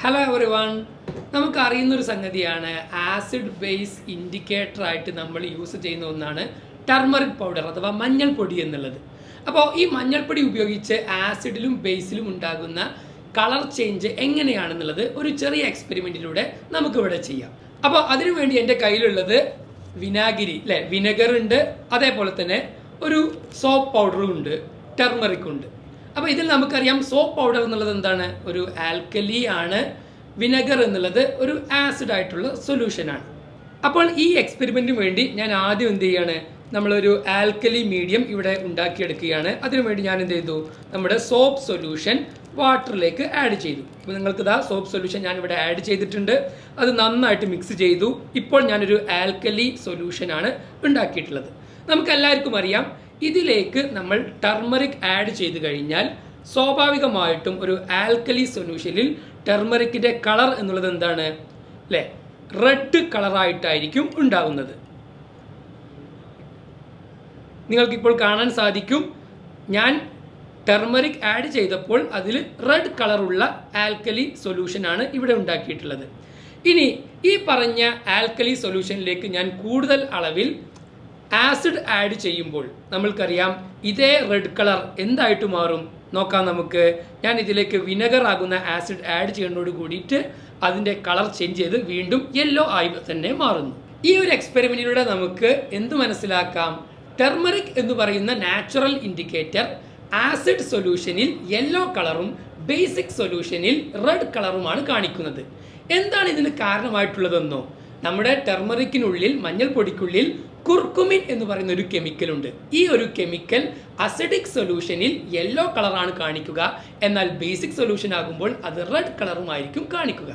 Hello everyone, നമുക്കറിയുന്നൊരു സംഗതിയാണ് acid base indicator ആയിട്ട് നമ്മൾ യൂസ് ചെയ്യുന്ന ഒന്നാണ് ടർമറിക് പൗഡർ അഥവാ മഞ്ഞൾപ്പൊടി എന്നുള്ളത്. അപ്പോൾ ഈ മഞ്ഞൾപ്പൊടി ഉപയോഗിച്ച് ആസിഡിലും ബേസിലും ഉണ്ടാകുന്ന കളർ ചേഞ്ച് എങ്ങനെയാണെന്നുള്ളത് ഒരു ചെറിയ എക്സ്പെരിമെൻറ്റിലൂടെ നമുക്കിവിടെ ചെയ്യാം. അപ്പോൾ അതിനുവേണ്ടി എൻ്റെ കയ്യിലുള്ളത് വിനാഗിരി വിനെഗർ ഉണ്ട്, അതേപോലെ തന്നെ ഒരു സോപ്പ് പൗഡറും ഉണ്ട്, ടർമറിക് ഉണ്ട്. അപ്പോൾ ഇതിൽ നമുക്കറിയാം സോപ്പ് പൗഡർ എന്നുള്ളത് എന്താണ്, ഒരു ആൽക്കലി ആണ്. വിനെഗർ എന്നുള്ളത് ഒരു ആസിഡ് ആയിട്ടുള്ള സൊല്യൂഷനാണ്. അപ്പോൾ ഈ എക്സ്പെരിമെൻറ്റിന് വേണ്ടി ഞാൻ ആദ്യം എന്ത് ചെയ്യാണ്, നമ്മളൊരു ആൽക്കലി മീഡിയം ഇവിടെ ഉണ്ടാക്കിയെടുക്കുകയാണ്. അതിനുവേണ്ടി ഞാൻ എന്ത് ചെയ്തു, നമ്മുടെ സോപ്പ് സൊല്യൂഷൻ വാട്ടറിലേക്ക് ആഡ് ചെയ്തു. അപ്പോൾ നിങ്ങൾക്ക് ഇതാ സോപ്പ് സൊല്യൂഷൻ ഞാൻ ഇവിടെ ആഡ് ചെയ്തിട്ടുണ്ട്. അത് നന്നായിട്ട് മിക്സ് ചെയ്തു. ഇപ്പോൾ ഞാനൊരു ആൽക്കലി സൊല്യൂഷനാണ് ഉണ്ടാക്കിയിട്ടുള്ളത്. നമുക്കെല്ലാവർക്കും അറിയാം, ഇതിലേക്ക് നമ്മൾ ടർമറിക് ആഡ് ചെയ്ത് കഴിഞ്ഞാൽ സ്വാഭാവികമായിട്ടും ഒരു ആൽക്കലി സൊല്യൂഷനിൽ ടർമറിക്കിൻ്റെ കളർ എന്നുള്ളത് എന്താണ് റെഡ് കളറായിട്ടായിരിക്കും ഉണ്ടാകുന്നത്. നിങ്ങൾക്കിപ്പോൾ കാണാൻ സാധിക്കും, ഞാൻ ടർമറിക് ആഡ് ചെയ്തപ്പോൾ അതിൽ റെഡ് കളറുള്ള ആൽക്കലി സൊല്യൂഷനാണ് ഇവിടെ ഉണ്ടാക്കിയിട്ടുള്ളത്. ഇനി ഈ പറഞ്ഞ ആൽക്കലി സൊല്യൂഷനിലേക്ക് ഞാൻ കൂടുതൽ അളവിൽ ആസിഡ് ആഡ് ചെയ്യുമ്പോൾ നമ്മൾക്കറിയാം ഇതേ റെഡ് കളർ എന്തായിട്ട് മാറും നോക്കാം നമുക്ക്. ഞാൻ ഇതിലേക്ക് വിനെഗർ ആകുന്ന ആസിഡ് ആഡ് ചെയ്യുന്നതോട് കൂടിയിട്ട് അതിൻ്റെ കളർ ചേഞ്ച് ചെയ്ത് വീണ്ടും യെല്ലോ ആയി തന്നെ മാറുന്നു. ഈ ഒരു എക്സ്പെരിമെൻറ്റിലൂടെ നമുക്ക് എന്ത് മനസ്സിലാക്കാം, ടർമറിക് എന്ന് പറയുന്ന നാച്ചുറൽ ഇൻഡിക്കേറ്റർ ആസിഡ് സൊല്യൂഷനിൽ യെല്ലോ കളറും ബേസിക് സൊല്യൂഷനിൽ റെഡ് കളറുമാണ് കാണിക്കുന്നത്. എന്താണ് ഇതിന് കാരണമായിട്ടുള്ളതെന്നോ, നമ്മുടെ ടർമറിക്കിനുള്ളിൽ മഞ്ഞൾപ്പൊടിക്കുള്ളിൽ കുർക്കുമിൻ എന്ന് പറയുന്ന ഒരു കെമിക്കൽ ഉണ്ട്. ഈ ഒരു കെമിക്കൽ അസിഡിക് സൊല്യൂഷനിൽ യെല്ലോ കളറാണ് കാണിക്കുക, എന്നാൽ ബേസിക് സൊല്യൂഷൻ ആകുമ്പോൾ അത് റെഡ് കളറുമായിരിക്കും കാണിക്കുക.